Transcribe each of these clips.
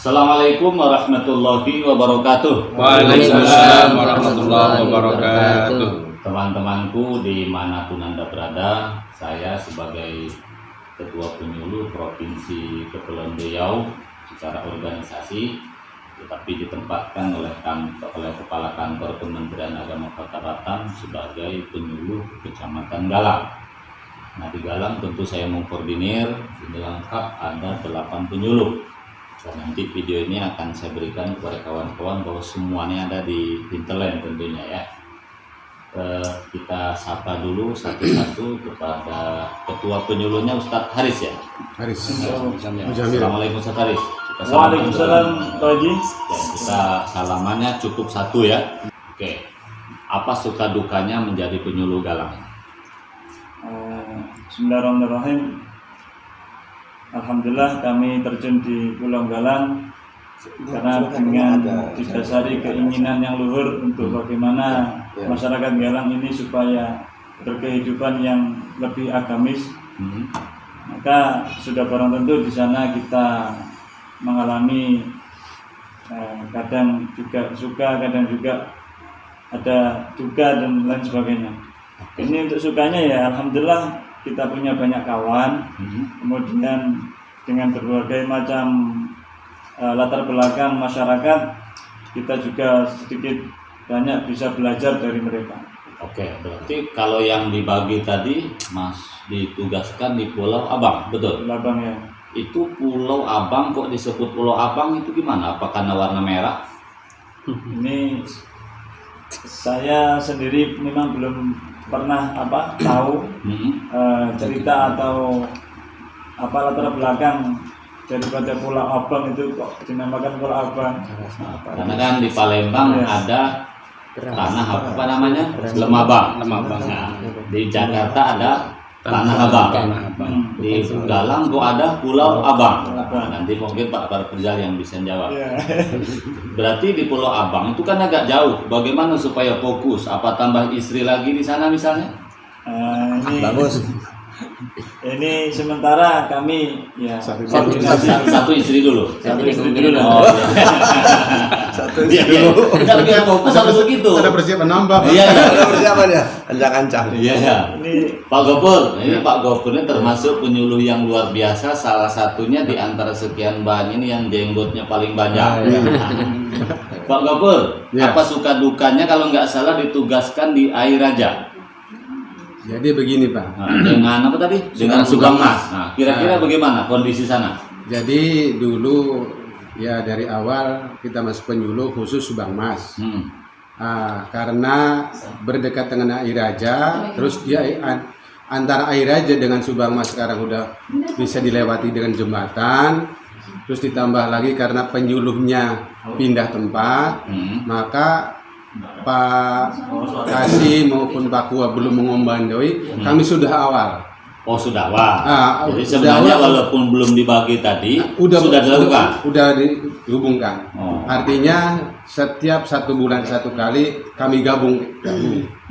Assalamualaikum warahmatullahi wabarakatuh. Waalaikumsalam warahmatullahi wabarakatuh. Teman-temanku dimanapun Anda berada, saya sebagai Ketua Penyuluh Provinsi Kepulauan Riau secara organisasi, tetapi ditempatkan oleh Kepala Kantor Kementerian Agama Kota Batam sebagai penyuluh Kecamatan Galang. Nah, di Galang tentu saya mengkoordinir, ini lengkap ada 8 penyuluh. Dan nanti video ini akan saya berikan kepada kawan-kawan bahwa semuanya ada di internet tentunya ya. Kita sapa dulu satu-satu kepada ketua penyuluhnya Ustadz Haris ya. Haris. Assalamualaikum Ustadz Haris. Waalaikumsalam Pak Haji. Kita salamannya cukup satu ya. Oke. Apa suka dukanya menjadi penyuluh Galang? Bismillahirrahmanirrahim. Alhamdulillah kami terjun di Pulau Galang karena dengan didasari keinginan yang luhur untuk bagaimana masyarakat Galang ini supaya berkehidupan yang lebih agamis. Maka sudah barang tentu di sana kita mengalami kadang juga suka, kadang juga ada duka dan lain sebagainya. Ini untuk sukanya ya alhamdulillah kita punya banyak kawan, kemudian dengan berbagai macam latar belakang masyarakat, kita juga sedikit banyak bisa belajar dari mereka. Oke, berarti kalau yang dibagi tadi Mas ditugaskan di Pulau Abang, betul? Pulau Abang ya. Itu Pulau Abang kok disebut Pulau Abang itu gimana? Apa karena warna merah? Ini saya sendiri memang belum pernah tahu cerita atau latar belakang daripada Pulau Abang itu kok dinamakan Pulau Abang. Karena kan di Palembang ada tanah apa namanya? Lemabang. Nah, di Jakarta ada Tanah Abang. Di Galang kok ada Pulau Abang. Nah, nanti mungkin Pak Parpujal yang bisa jawab. Berarti di Pulau Abang itu kan agak jauh. Bagaimana supaya fokus? Apa tambah istri lagi di sana misalnya? Ini Bagus. Ini sementara kami ya Satu istri dulu. satu istri dulu. Oh, iya. Satu Iya. Kita biar fokus harus begitu. Ada persiapan nambah. Iya. Ada persiapan ya. Ancang-ancang. Iya. Ini Pak Gopur, ini Pak Gopur ini termasuk penyuluh yang luar biasa. Salah satunya di antara sekian bahan ini yang jenggotnya paling banyak. Pak Gopur, Ya. apa suka dukanya kalau nggak salah ditugaskan di Air Raja? Jadi begini Pak. Nah, dengan apa tadi? Dengan Subang Mas. Nah, kira-kira bagaimana kondisi sana? Jadi dulu ya dari awal kita masuk penyuluh khusus Subang Mas. Karena berdekat dengan Air Raja, terus dia antara Air Raja dengan Subang Mas sekarang udah bisa dilewati dengan jembatan. Terus ditambah lagi karena penyuluhnya pindah tempat, maka Pak Kasih maupun Pak Kua belum mengombandoi, kami sudah awal. Oh sudah, wah. Jadi sudah sebenarnya awal. walaupun belum dibagi tadi, Sudah dilakukan. Udah dihubungkan. Oh. Artinya setiap 1 bulan 1 kali kami gabung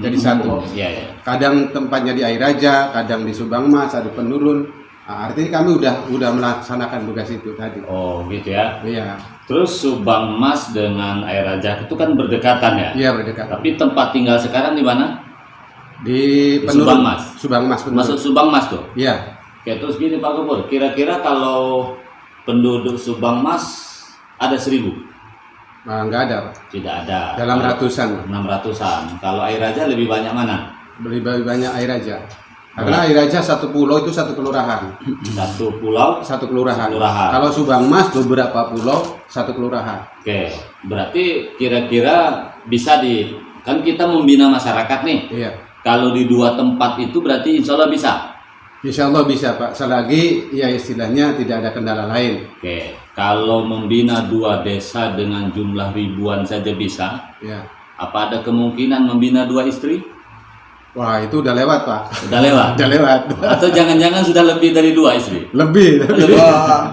jadi satu. Iya, iya. Kadang tempatnya di Air Raja, kadang di Subang Mas, ada penurun. Artinya kami udah melaksanakan tugas itu tadi. Oh gitu ya. Iya. Terus Subang Mas dengan Air Raja itu kan berdekatan ya? Iya berdekatan. Tapi tempat tinggal sekarang di mana? Di Subang Mas. Subang Mas penurun. Masuk Subang Mas tuh? Iya. Oke, terus gini Pak Gubernur, kira-kira kalau penduduk Subang Mas ada 1.000? Enggak ada Pak. Tidak ada. Dalam ratusan. 600-an. Kalau Air Raja lebih banyak mana? Lebih banyak Air Raja. Karena Air Raja 1 pulau itu 1 kelurahan. Satu pulau? 1 kelurahan. Kelurahan. Kalau Subang Mas beberapa pulau 1 kelurahan. Oke, berarti kira-kira bisa kan kita membina masyarakat nih. Iya. Kalau di 2 tempat itu berarti insya Allah bisa? Insya Allah bisa Pak. Selagi ya istilahnya tidak ada kendala lain. Oke, kalau membina 2 desa dengan jumlah ribuan saja bisa, Ya. apa ada kemungkinan membina 2 istri? Wah itu udah lewat Pak. Sudah lewat? Udah lewat. Atau jangan-jangan sudah lebih dari 2 istri? Lebih.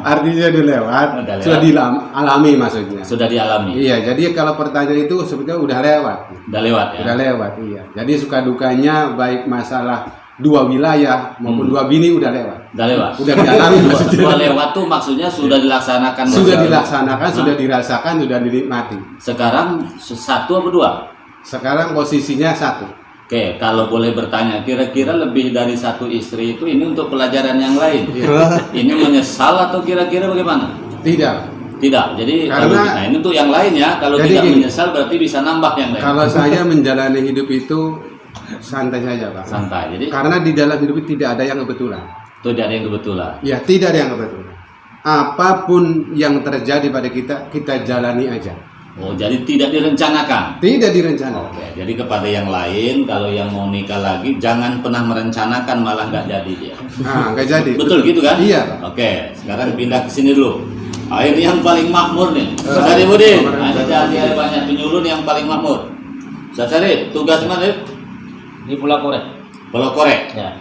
Artinya udah lewat. Udah lewat. Sudah dialami maksudnya. Sudah dialami? Iya. Jadi kalau pertanyaan itu sebetulnya udah lewat. Udah lewat ya? Udah lewat. Iya. Jadi suka dukanya baik masalah dua wilayah maupun dua bini udah lewat. Udah lewat. Udah dialami Dua lewat tuh maksudnya sudah dilaksanakan. sudah dilaksanakan, sudah dirasakan, sudah dinikmati. Sekarang satu apa dua? Sekarang posisinya satu. Oke, kalau boleh bertanya, kira-kira lebih dari satu istri itu ini untuk pelajaran yang lain. Ini menyesal atau kira-kira bagaimana? Tidak. Tidak. Jadi Karena- ini untuk yang lain ya. Kalau Jadi tidak gini, menyesal berarti bisa nambah yang lain. Kalau saya menjalani hidup itu santai saja, Pak. Santai. Jadi Karena di dalam hidup itu tidak ada yang kebetulan. itu tidak ada yang kebetulan. Ya, tidak ada yang kebetulan. Apapun yang terjadi pada kita, kita jalani aja. Oh, jadi tidak direncanakan. Tidak direncanakan. Oke, jadi kepada yang lain, kalau yang mau nikah lagi, jangan pernah merencanakan malah nggak jadi dia. Nah, nggak jadi. Betul gitu kan? Iya, Pak. Oke, sekarang pindah ke sini dulu. Ini yang paling makmur nih. Ustaz Budin. Nah, jadi ada banyak penyuluh nih yang paling makmur. Ustaz Arif, tugas mana? Arif? Di Pulau Korek. Pulau Korek. Ya.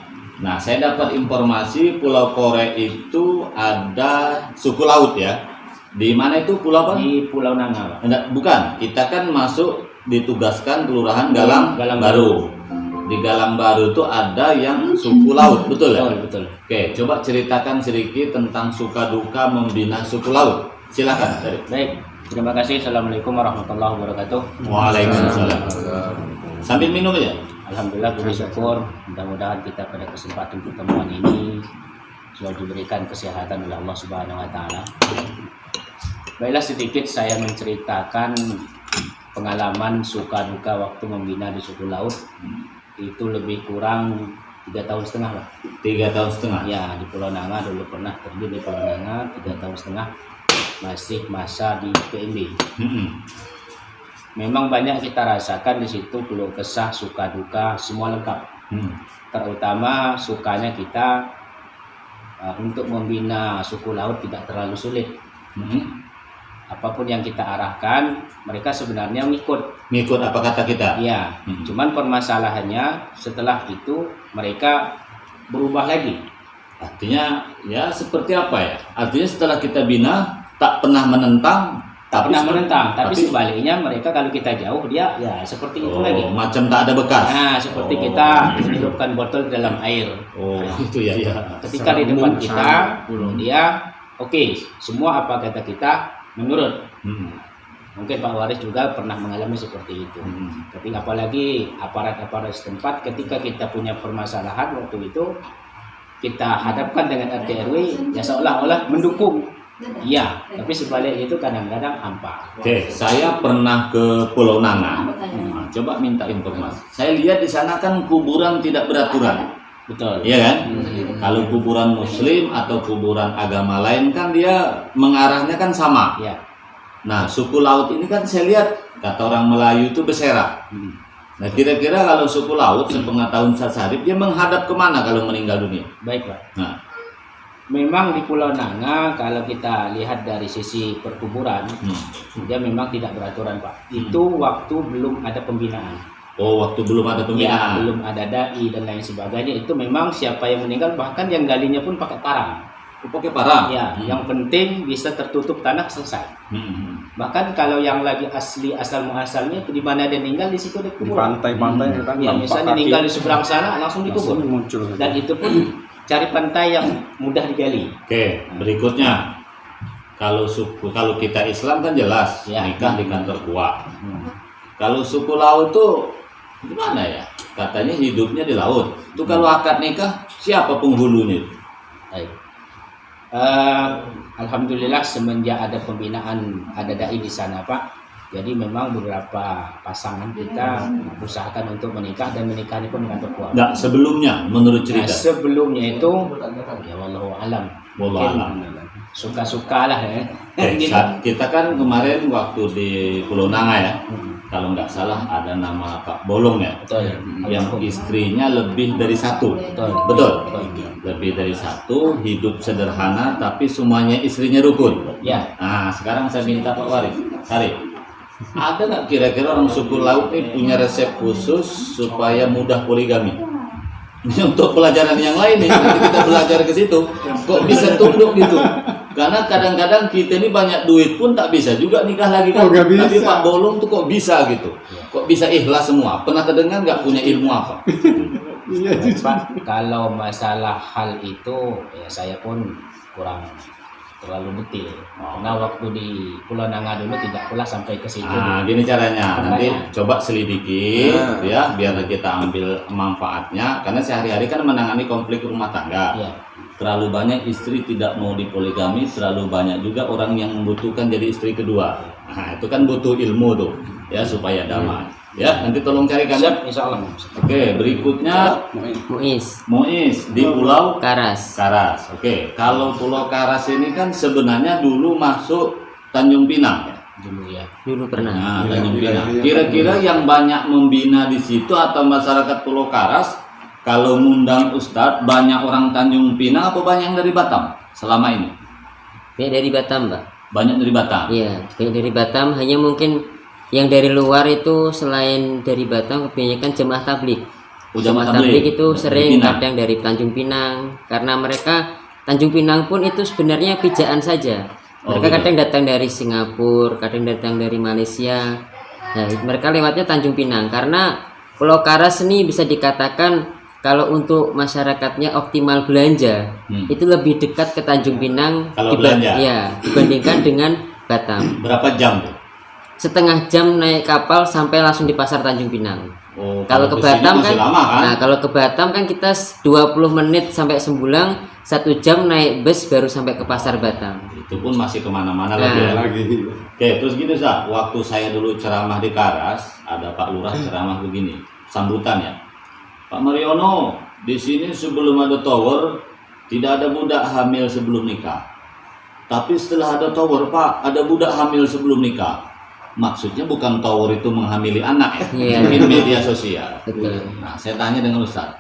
Nah, saya dapat informasi Pulau Korek itu ada suku laut ya. Di mana itu pulau apa? Di Pulau Nanga, Pak. Enggak, bukan. Kita kan masuk ditugaskan Kelurahan Galang Baru. Di Galang Baru itu ada yang suku laut, betul ya? Betul. Oke, coba ceritakan sedikit tentang suka duka membina suku laut. Silakan. Dari. Baik. Terima kasih. Assalamualaikum warahmatullahi wabarakatuh. Waalaikumsalam. Sambil minum aja. Alhamdulillah, puji syukur. Mudah-mudahan kita pada kesempatan pertemuan ini selalu diberikan kesehatan oleh Allah Subhanahu Wa Taala. Baiklah, sedikit saya menceritakan pengalaman suka duka waktu membina di suku laut. Itu lebih kurang 3,5 tahun lah. 3,5 tahun. Ya, di Pulau Nanga dulu pernah terjun di Pulau Nanga 3,5 tahun, masih masa di PMB. Memang banyak kita rasakan di situ, keluh kesah, suka duka, semua lengkap. Terutama sukanya kita untuk membina suku laut tidak terlalu sulit. Apapun yang kita arahkan, mereka sebenarnya Ngikut apa kata kita? Iya, cuman permasalahannya setelah itu mereka berubah lagi. Artinya ya seperti apa ya? Artinya setelah kita bina tak pernah menentang, Tak pernah menentang, tapi sebaliknya mereka kalau kita jauh dia ya seperti itu lagi. Macam tak ada bekas. Nah, seperti kita menghidupkan botol di dalam air. Oh, itu ya ya. Ketika di depan kita, dia oke, semua apa kata kita menurut. Mungkin Pak Waris juga pernah mengalami seperti itu. Tapi apalagi aparat-aparat setempat ketika kita punya permasalahan waktu itu kita hadapkan dengan RT RW ya seolah-olah mendukung. Iya, tapi sebaliknya itu kadang-kadang hampa. Oke, saya pernah ke Pulau Nanga. Nah, coba minta informasi. Saya lihat di sana kan kuburan tidak beraturan. Betul. Iya kan? Kalau kuburan Muslim atau kuburan agama lain kan dia mengarahnya kan sama. Iya. Nah, suku laut ini kan saya lihat kata orang Melayu itu berserak. Nah, kira-kira kalau suku laut sepengetahuan Ustaz Arif dia menghadap kemana kalau meninggal dunia? Baik, Pak. Nah, Memang di Pulau Nanga kalau kita lihat dari sisi perkuburan, dia memang tidak beraturan, Pak. Itu waktu belum ada pembinaan. oh waktu belum ada Ya, pembinaan. belum ada dai dan lain sebagainya. Itu memang siapa yang meninggal bahkan yang galinya pun pakai parang. Oh, pakai parang. Ya, yang penting bisa tertutup tanah selesai. Bahkan kalau yang lagi asli asal muasalnya itu di mana dia meninggal di situ ada Di kuburan. pantai-pantai kan Ya, nampak misalnya kaki meninggal di seberang sana langsung dikubur. langsung muncul. Dan itu pun cari pantai yang mudah digali. Oke, berikutnya kalau kita Islam kan jelas Ya. nikah di kantor kuah. Kalau suku laut tuh gimana ya? Katanya hidupnya di laut. Itu kalau akad nikah siapa penghulunya? Baik. Alhamdulillah semenjak ada pembinaan ada dai di sana, Pak. Jadi memang beberapa pasangan kita usahakan untuk menikah dan menikahnya pun dengan terkuat. Enggak, sebelumnya menurut Nah, cerita. sebelumnya itu ya wallahu alam. Wallahu alam. Suka-suka lah ya. Kita kan kemarin waktu di Pulau Nanga ya. Kalau nggak salah ada nama Pak Bolong ya. Betul. Yang istrinya lebih dari satu. Betul. Lebih dari satu, hidup sederhana tapi semuanya istrinya rukun. Ya. Nah, sekarang saya minta Pak Waris, Sarif, ada nggak kira-kira orang suku laut ini punya resep khusus supaya mudah poligami? Ini untuk pelajaran yang lain nih, nanti kita belajar ke situ. Kok bisa tunduk gitu? Karena kadang-kadang kita ini banyak duit pun tak bisa juga nikah lagi kan. Oh, nggak bisa. Tapi Pak Bolong tuh kok bisa gitu? Kok bisa ikhlas semua? Pernah terdengar nggak punya ilmu apa? Pak, kalau masalah hal itu ya saya pun kurang terlalu detail. Karena waktu di Pulau Nanga dulu tidak pula sampai ke situ. Nah, gini caranya. Nanti coba selidiki ya, biar kita ambil manfaatnya. Karena sehari-hari kan menangani konflik rumah tangga. Ya. Terlalu banyak istri tidak mau dipoligami, terlalu banyak juga orang yang membutuhkan jadi istri kedua. Nah, itu kan butuh ilmu tuh, ya supaya damai. Ya, nanti tolong carikan. Siap, insya Allah. Oke, berikutnya Muiz di Pulau Karas. Karas. Oke, kalau Pulau Karas ini kan sebenarnya dulu masuk Tanjung Pinang ya. Dulu ya. Dulu pernah. Nah, Tanjung Pinang. Kira-kira yang banyak membina di situ atau masyarakat Pulau Karas, kalau ngundang Ustadz banyak orang Tanjung Pinang apa banyak yang dari Batam selama ini? Banyak dari Batam, Pak. Banyak dari Batam. Iya, banyak dari Batam. Hanya mungkin yang dari luar itu selain dari Batam kebanyakan jemaah tabligh. Jemaah tabligh itu sering kadang dari Tanjung Pinang, karena mereka Tanjung Pinang pun itu sebenarnya pijaan saja. Mereka kadang datang dari Singapura, kadang datang dari Malaysia. Nah, mereka lewatnya Tanjung Pinang karena Pulau Karas ini bisa dikatakan kalau untuk masyarakatnya optimal belanja itu lebih dekat ke Tanjung Pinang kalau belanja. Ya, dibandingkan dengan Batam. Berapa jam tuh? Setengah jam naik kapal sampai langsung di pasar Tanjung Pinang. Oh, kalau ke Batam kan, lama, kan? Nah kalau ke Batam kan kita 20 menit sampai Sembulang, 1 jam naik bus baru sampai ke pasar Batam. Itu pun masih kemana-mana lagi ya. Oke, terus gini Sa, waktu saya dulu ceramah di Karas, ada Pak Lurah ceramah begini, sambutan ya. Pak Mariono, di sini sebelum ada tower tidak ada budak hamil sebelum nikah. Tapi setelah ada tower Pak, ada budak hamil sebelum nikah. Maksudnya bukan tower itu menghamili anak ya, mungkin media sosial. Betul. Nah, saya tanya dengan Ustaz,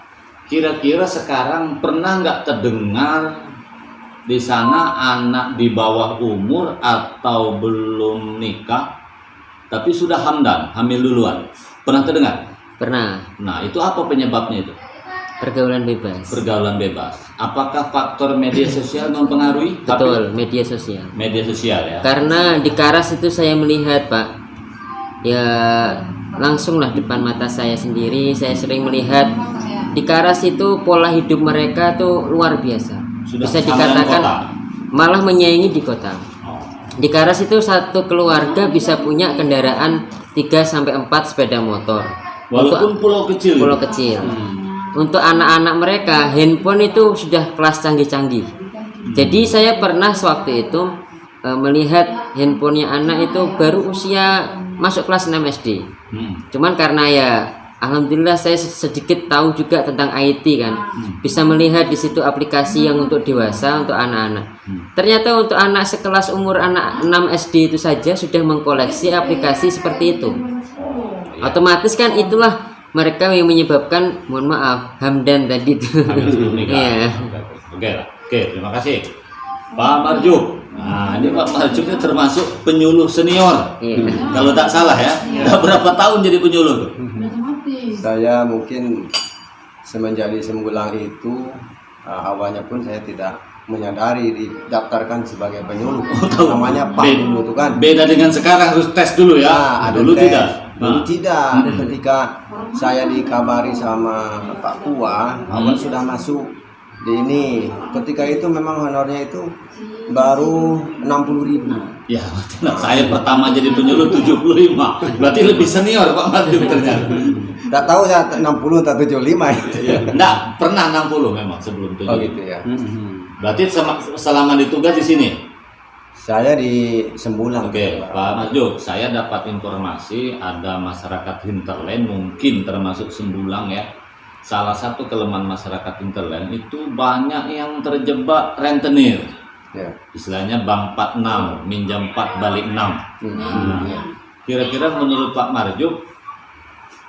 kira-kira sekarang pernah nggak terdengar di sana anak di bawah umur atau belum nikah, tapi sudah hamil duluan? Pernah terdengar? Pernah. Nah, itu apa penyebabnya itu? Pergaulan bebas. Pergaulan bebas. Apakah faktor media sosial mempengaruhi? Betul, media sosial. Media sosial ya. Karena di Karas itu saya melihat Pak, ya langsunglah depan mata saya sendiri, saya sering melihat di Karas itu pola hidup mereka tuh luar biasa. Sudah bisa sama dengan dikatakan kota? Malah menyaingi di kota. Oh. Di Karas itu satu keluarga bisa punya kendaraan 3-4 sepeda motor. Walaupun pulau kecil. Pulau kecil. Untuk anak-anak mereka handphone itu sudah kelas canggih-canggih. Jadi saya pernah sewaktu itu melihat handphonenya anak itu baru usia masuk kelas 6 SD. Cuman karena ya alhamdulillah saya sedikit tahu juga tentang IT kan. Bisa melihat di situ aplikasi yang untuk dewasa, untuk anak-anak. Ternyata untuk anak sekelas umur anak 6 SD itu saja sudah mengkoleksi aplikasi seperti itu. Otomatis kan itulah mereka yang menyebabkan, mohon maaf, Hamdan tadi itu. Iya. Oke, terima kasih Pak Marjuk. Nah, ini Pak Marjuknya termasuk penyuluh senior. Iya. Kalau tak salah ya. Udah berapa tahun jadi penyuluh tuh? Saya mungkin semenjak di Sembulang itu awalnya pun saya tidak menyadari didaftarkan sebagai penyuluh. Namanya Pak dulu itu kan. Beda dengan sekarang harus tes dulu ya. Nah, Dulu tes. tidak. Dulu tidak. Ketika saya dikabari sama Pak Kua, awal sudah masuk di ini. Ketika itu memang honornya itu baru 60.000. Ya, saya pertama jadi penyuluh 75. Berarti lebih senior Pak Marjuk ternyata. Tak tahu saya 60 atau 75 itu. Enggak, pernah 60 memang sebelum 70. Oh gitu ya. Berarti selama ditugas di sini. Saya di Sembulang. Oke, Pak Marjuk, saya dapat informasi ada masyarakat hinterland mungkin termasuk Sembulang ya. Salah satu kelemahan masyarakat hinterland itu banyak yang terjebak rentenir. Ya. Istilahnya bank 46, minjam 4 balik 6. Kira-kira menurut Pak Marjuk,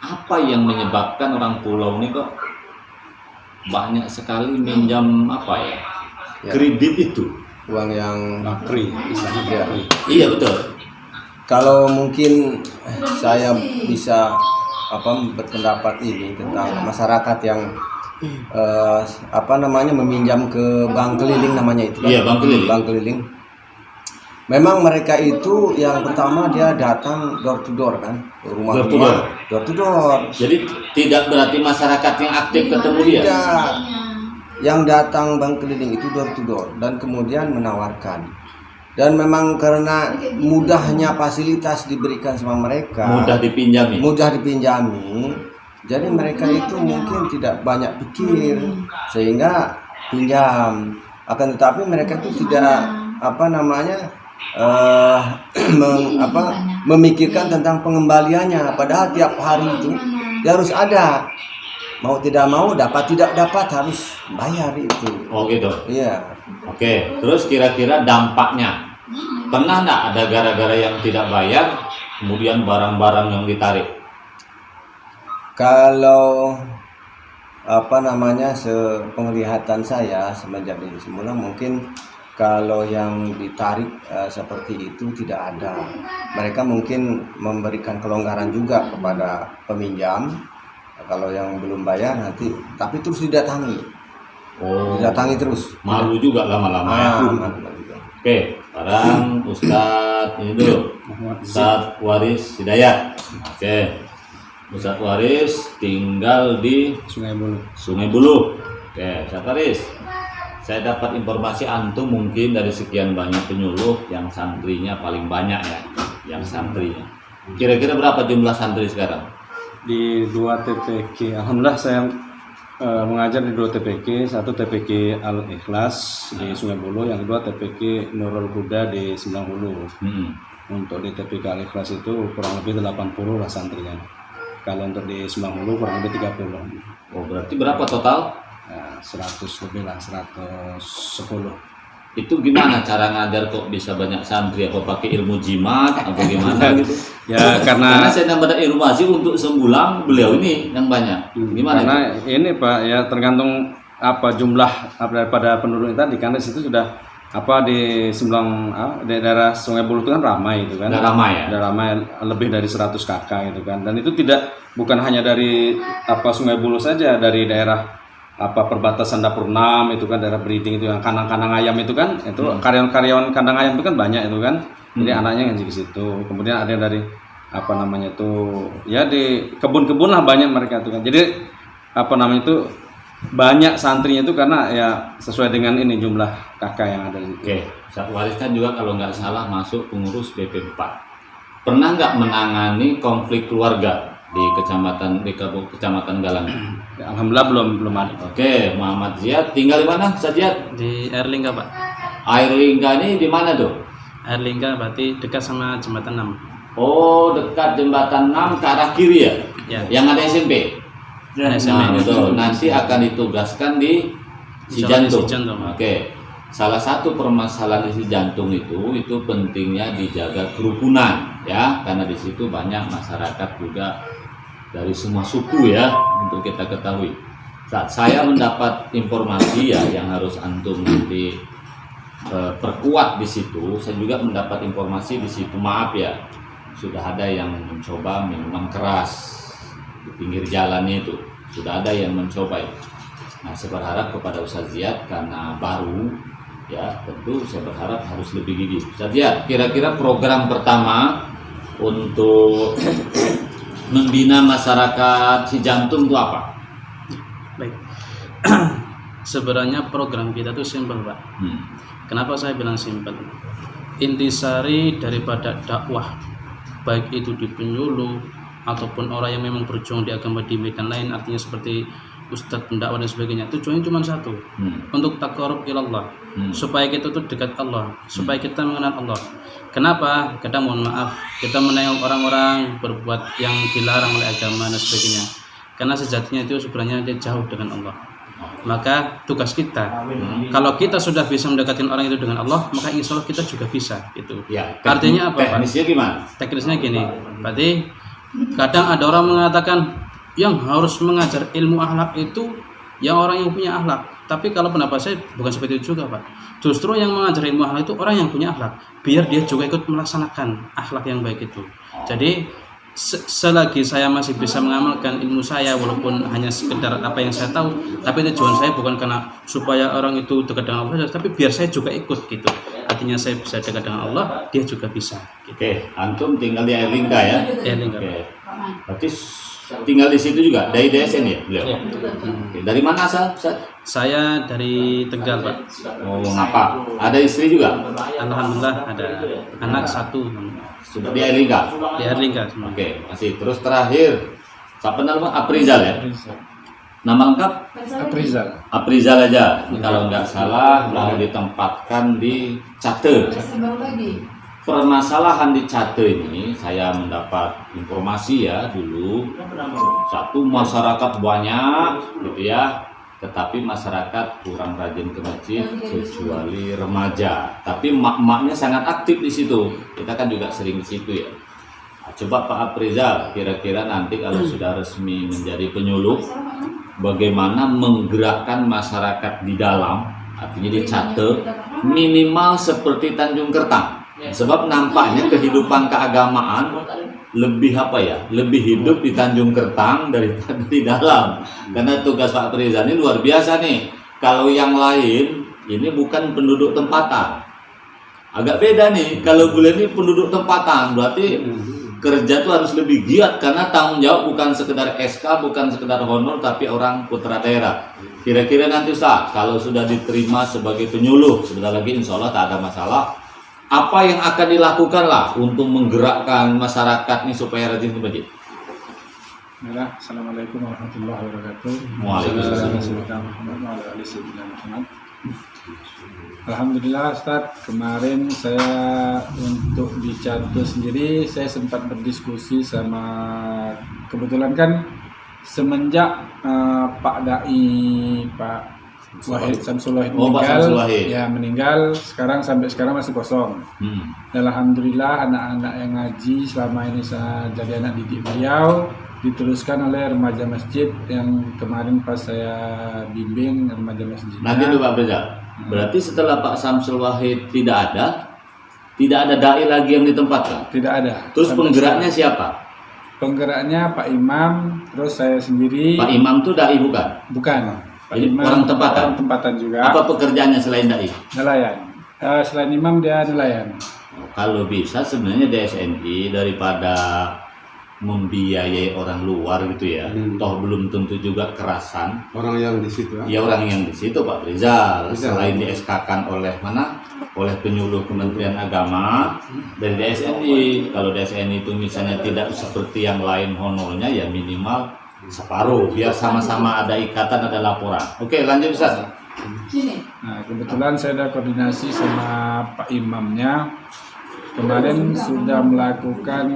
apa yang menyebabkan orang pulau ini kok banyak sekali minjam apa ya? Kredit itu. Uang yang Bakri, istilahnya ya. Iya betul. Kalau mungkin saya bisa berpendapat ini tentang masyarakat yang meminjam ke bank keliling namanya itu kan? Iya, bank keliling. Bank keliling. memang mereka itu yang pertama dia datang door to door kan, Door to door. door to door. Jadi tidak berarti masyarakat yang aktif ketemu dia. Tidak. Yang datang bang keliling itu door to door dan kemudian menawarkan. Dan memang karena mudahnya fasilitas diberikan sama mereka, Mudah dipinjami. mudah dipinjami, jadi mereka itu mungkin tidak banyak pikir sehingga pinjam. Akan tetapi mereka itu tidak memikirkan tentang pengembaliannya. Padahal tiap hari itu dia harus ada. Mau tidak mau, dapat tidak dapat harus bayar itu. Oh gitu. Iya. Oke, terus kira-kira dampaknya pernah nggak ada gara-gara yang tidak bayar kemudian barang-barang yang ditarik? Kalau sepenglihatan saya semenjak dari semula mungkin kalau yang ditarik seperti itu tidak ada. Mereka mungkin memberikan kelonggaran juga kepada peminjam. Kalau yang belum bayar nanti, tapi terus didatangi. Oh, Didatangi terus. malu juga lama-lama ya. Malu juga. Oke, sekarang Ustadz ini dulu, Ustadz Waris Hidayat. Oke, Ustadz Waris tinggal di Sungai Buluh. Oke, Ustadz Waris, saya dapat informasi antum mungkin dari sekian banyak penyuluh yang santrinya paling banyak ya, yang santrinya. Kira-kira berapa jumlah santri sekarang? Di 2 TPK, alhamdulillah saya mengajar di 2 TPK, satu TPK Al-Ikhlas di Sungai Buluh, yang kedua TPK Nurul Huda di Sembilan Hulu. Untuk di TPK Al-Ikhlas itu kurang lebih 80 lah santrinya. Kalau untuk di Sembilan Hulu kurang lebih 30. Oh, berarti berapa total? 100 lebih lah, 110. Itu gimana cara ngajar kok bisa banyak santri? Apa pakai ilmu jimat atau gimana gitu? Ya Karena karena saya nambah informasi untuk sebulan beliau ini yang banyak. Gimana? karena itu? ini Pak ya tergantung jumlah daripada penduduk tadi, karena di situ sudah di di daerah Sungai Buluh itu kan ramai itu kan. Udah ramai ya? Udah ramai, lebih dari 100 kakak gitu kan. Dan itu bukan hanya dari Sungai Buluh saja, dari daerah perbatasan Dapur 6 itu kan, daerah Breeding itu yang kandang-kandang ayam itu kan, itu karyawan kandang ayam itu kan banyak itu kan. Jadi anaknya ngaji ke situ. Kemudian ada yang dari ya di kebun-kebun lah banyak mereka itu kan. Jadi banyak santrinya itu karena ya sesuai dengan ini jumlah kakak yang ada di situ. Oke, Ustadz Waris kan juga kalau nggak salah masuk pengurus BP4. Pernah nggak menangani konflik keluarga di kecamatan Galang? Alhamdulillah belum ada. Oke, Muhammad Ziyad tinggal di mana? Ustadz Ziyad? Di Erlingga Pak. Airlingga ini di mana tuh? Erlingga berarti dekat sama jembatan 6. Oh, dekat jembatan 6 ke arah kiri ya? Ya. Yang ada SMP. Ada Nah, SMP. betul. Nanti akan ditugaskan di si Jalan jantung. Si Jantung. Oke. Salah satu permasalahan di si jantung itu pentingnya dijaga kerukunan ya, karena di situ banyak masyarakat juga dari semua suku ya, untuk kita ketahui. Saat saya mendapat informasi ya yang harus antum nanti perkuat di situ, saya juga mendapat informasi di situ. Maaf ya, sudah ada yang mencoba minuman keras di pinggir jalannya itu, sudah ada yang mencoba. Nah, saya berharap kepada Ustaz Ziyad karena baru ya, tentu saya berharap harus lebih gigih. Ustaz Ziyad, kira-kira program pertama untuk membina masyarakat si jantung itu apa? Baik. Sebenarnya program kita itu simpel Pak. Kenapa saya bilang simpel? Intisari daripada dakwah, baik itu di penyuluh ataupun orang yang memang berjuang di agama di medan lain, artinya seperti ustadz pendakwah dan sebagainya, tujuannya cuma satu, untuk taqarrub ilallah, supaya kita tuh dekat Allah, supaya kita mengenal Allah. Kenapa? Kadang mohon maaf, kita menengok orang-orang berbuat yang dilarang oleh agama dan sebagainya, karena sejatinya itu sebenarnya dia jauh dengan Allah. Maka tugas kita, kalau kita sudah bisa mendekatkan orang itu dengan Allah, maka insya Allah kita juga bisa. Itu Ya, artinya apa Pak? Teknisnya gimana? Teknisnya gini, berarti kadang ada orang mengatakan yang harus mengajar ilmu akhlak itu yang orang yang punya akhlak. Tapi kalau pendapat saya bukan seperti itu juga Pak. Justru yang mengajar ilmu akhlak itu orang yang punya akhlak, biar dia juga ikut melaksanakan akhlak yang baik itu. Jadi selagi saya masih bisa mengamalkan ilmu saya, walaupun hanya sekedar apa yang saya tahu, tapi tujuan saya bukan karena supaya orang itu dekat dengan Allah, tapi biar saya juga ikut gitu. Artinya saya bisa dekat dengan Allah, dia juga bisa gitu. Oke, antum tinggal di Airlingga ya? Airlingga. Oke. Berarti tinggal di situ juga, dari DSN ya beliau? Ya. Oke. Dari mana asal, Ustaz? Saya dari Tegal, Pak. Oh, ngapa? Ada istri juga? Alhamdulillah ada anak satu Sudah di Airlingga? di Airlingga semua. Oke, masih. Terus terakhir, siapa nama? Aprizal ya? Nama lengkap? Aprizal. Aprizal aja. Ini kalau nggak salah, mau ditempatkan di Cate. Permasalahan di Cate ini, saya mendapat informasi ya dulu, satu masyarakat banyak gitu ya, tetapi masyarakat kurang rajin ke masjid kecuali remaja. Tapi mak-maknya sangat aktif di situ. Kita kan juga sering di situ ya. Nah, coba Pak Aprizal, kira-kira nanti kalau sudah resmi menjadi penyuluh, bagaimana menggerakkan masyarakat di dalam, artinya di Cate, minimal seperti Tanjung Kertang. Sebab nampaknya kehidupan keagamaan lebih lebih hidup di Tanjung Kertang daripada di dalam. Karena tugas Pak Aprizal ini luar biasa nih. Kalau yang lain ini bukan penduduk tempatan, agak beda nih. Kalau beliau ini penduduk tempatan, berarti kerja tuh harus lebih giat karena tanggung jawab bukan sekedar SK, bukan sekedar honor, tapi orang putra daerah. Kira-kira nanti Ustaz, kalau sudah diterima sebagai penyuluh, sebentar lagi insya Allah tak ada masalah. Apa yang akan dilakukan lah untuk menggerakkan masyarakat ini supaya rajin ke masjid? Assalamualaikum warahmatullahi wabarakatuh. Waalaikumsalam. Alhamdulillah Ustaz, kemarin saya untuk di Cate sendiri saya sempat berdiskusi sama, kebetulan kan semenjak Pak Dai Pak Wahid Samsul Wahid meninggal, sekarang sampai sekarang masih kosong. Alhamdulillah anak-anak yang ngaji selama ini saya jadi anak didik beliau diteruskan oleh remaja masjid yang kemarin pas saya bimbing remaja masjid. Nanti dulu Pak Aprizal, berarti setelah Pak Samsul Wahid tidak ada dai lagi yang ditempatkan? Tidak ada. Terus penggeraknya siapa? Penggeraknya Pak Imam, terus saya sendiri. Pak Imam itu dai bukan? Bukan. Pak Jadi Imam orang tempatan? Orang tempatan juga. Apa pekerjaannya selain dai? Nelayan. Selain imam dia nelayan. Kalau bisa sebenarnya DSNI daripada membiayai orang luar gitu ya, toh belum tentu juga kerasan. Orang yang di situ. Ya orang yang di situ Pak Aprizal, selain di SK-kan oleh mana? Oleh penyuluh Kementerian Agama dari DSNI. Kalau DSNI itu misalnya tidak seperti yang lain honornya, ya minimal separuh, biar sama-sama ada ikatan, ada laporan. Oke, lanjut Ustaz. Nah, kebetulan saya ada koordinasi sama Pak Imamnya. Kemarin sudah melakukan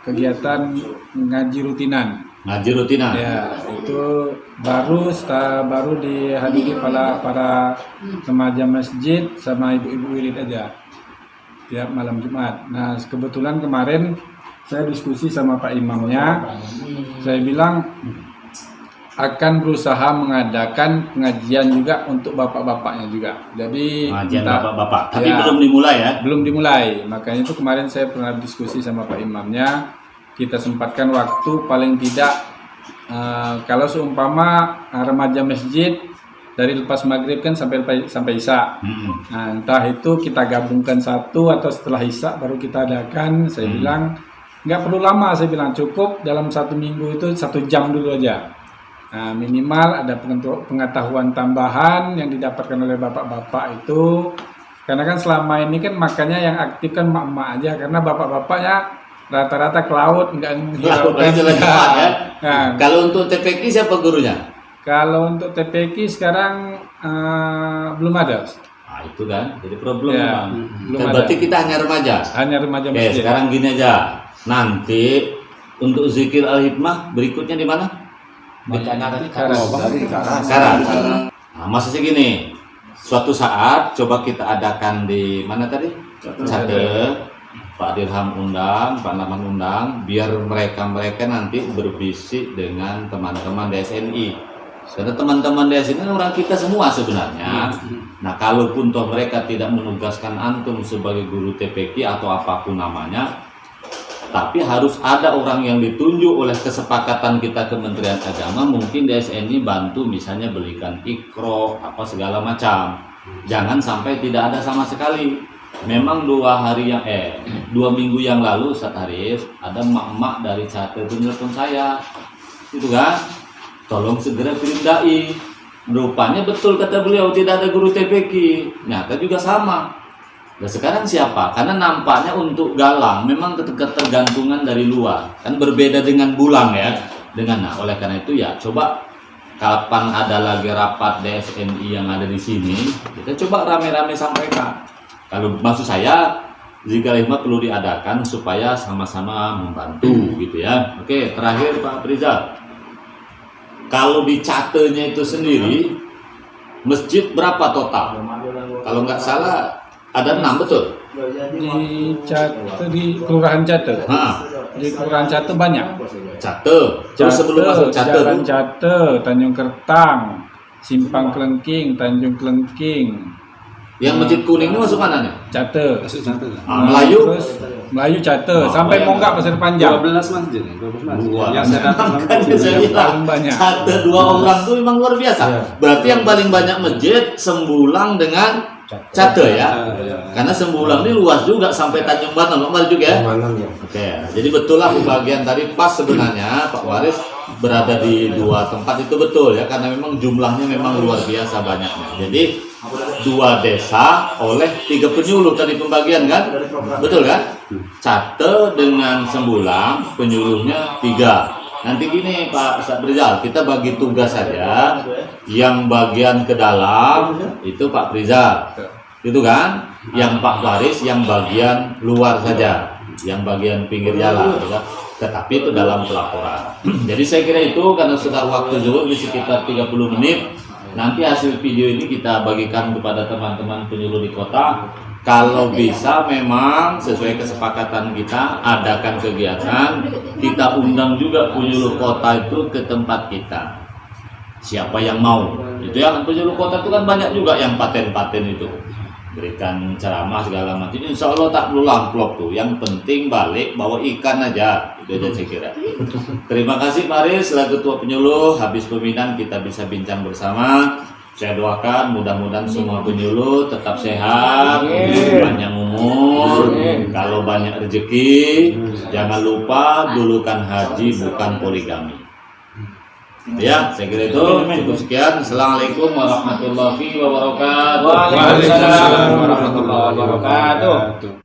kegiatan ngaji rutinan. Ngaji rutinan. Ya, itu baru dihadiri para remaja masjid sama ibu-ibu wirid aja tiap malam Jumat. Nah, kebetulan kemarin saya diskusi sama Pak Imamnya, saya bilang akan berusaha mengadakan pengajian juga untuk bapak-bapaknya juga. Jadi pengajian bapak-bapak, tapi ya, belum dimulai ya? Belum dimulai, makanya itu kemarin saya pernah diskusi sama Pak Imamnya, kita sempatkan waktu paling tidak kalau seumpama remaja masjid dari lepas maghrib kan sampai isya. Nah, entah itu kita gabungkan satu atau setelah isya baru kita adakan. Saya bilang nggak perlu lama, saya bilang cukup dalam 1 minggu itu 1 jam dulu aja. Nah, minimal ada pengetahuan tambahan yang didapatkan oleh bapak-bapak itu, karena kan selama ini kan makanya yang aktif kan emak-emak aja, karena bapak-bapaknya rata-rata ke laut nggak menghiraukan. Nah, kalau untuk TPQ siapa gurunya? Kalau untuk TPQ sekarang belum ada. Nah, itu kan jadi problem ya, belum berarti ada. Kita hanya remaja. Hanya remaja masjid. Sekarang gini aja. Nanti untuk zikir al-hikmah berikutnya di mana? Sekarang. Nah, masa sih gini. Suatu saat coba kita adakan di mana tadi? Cate. Pak Dirham undang, Pak Naman undang, biar mereka nanti berbisik dengan teman-teman DSNI. Karena teman-teman DSNI orang kita semua sebenarnya. Nah, kalaupun toh mereka tidak menugaskan antum sebagai guru TPQ atau apapun namanya, tapi harus ada orang yang ditunjuk oleh kesepakatan kita Kementerian Agama, mungkin DSNI bantu misalnya belikan ikro apa segala macam. Jangan sampai tidak ada sama sekali. Memang 2 minggu yang lalu Ustaz Haris, ada emak-emak dari Catet itu nelfon saya, itu kan, tolong segera kirim dai. Rupanya betul kata beliau, tidak ada guru TPQ. Nyata juga sama. Nah sekarang siapa? Karena nampaknya untuk Galang memang ketergantungan dari luar, kan berbeda dengan Bulang ya. Oleh karena itu ya coba kapan ada lagi rapat DSNI yang ada di sini, kita coba rame-rame sampaikan. Kalau maksud saya zikir hikmah perlu diadakan supaya sama-sama membantu gitu ya. Oke, terakhir Pak Prizal. Kalau di Catenya itu sendiri masjid berapa total? Kalau nggak salah ada 6, betul? Di Kelurahan Cate. Di Kelurahan Cate banyak. Cate. Terus sebelum masuk Cate, Jalan Cate, Tanjung Kertang, Simpang Kelengking, Tanjung Kelengking. yang masjid kuning ini masuk mana nih? Cate. Melayu. Terus Melayu Cate sampai Monggak Pasir Panjang. 12 masjid. 12 masjid. Yang saya datang Makanya saya bilang, paling banyak. Cate 2 orang tuh memang luar biasa. Berarti yang paling banyak masjid Sembulang dengan Cate ya. Karena Sembulang ini luas juga sampai Tanjung Banon, Pak juga ya. Oke, jadi betul lah pembagian tadi pas sebenarnya Pak Waris berada di 2 tempat itu betul ya, karena memang jumlahnya memang luar biasa banyaknya. Jadi 2 desa oleh 3 penyuluh tadi pembagian kan, betul kan? Cate dengan Sembulang penyuluhnya 3. Nanti gini Pak Ustadz Rizal, kita bagi tugas saja. Yang bagian ke dalam itu Pak Rizal, itu kan? Yang Pak Waris yang bagian luar saja, yang bagian pinggir jalan, ya. Tetapi itu dalam pelaporan. Jadi saya kira itu karena sudah waktu zuhur di sekitar 30 menit. Nanti hasil video ini kita bagikan kepada teman-teman penyuluh di kota. Kalau bisa memang sesuai kesepakatan kita adakan kegiatan, kita undang juga penyuluh kota itu ke tempat kita. Siapa yang mau? Itu ya, penyuluh kota itu kan banyak juga yang paten-paten itu. Berikan ceramah segala macam. Insya Allah tak perlu amplop tuh. Yang penting balik bawa ikan aja. Itu aja saya kira. Terima kasih Pak Aris, selaku ketua penyuluh. Habis pembinaan kita bisa bincang bersama. Saya doakan mudah-mudahan semua penyuluh tetap sehat, panjang umur, kalau banyak rezeki, jangan lupa dulukan haji bukan poligami. Ya, saya kira itu cukup sekian. Assalamualaikum warahmatullahi wabarakatuh. Waalaikumsalam warahmatullahi wabarakatuh.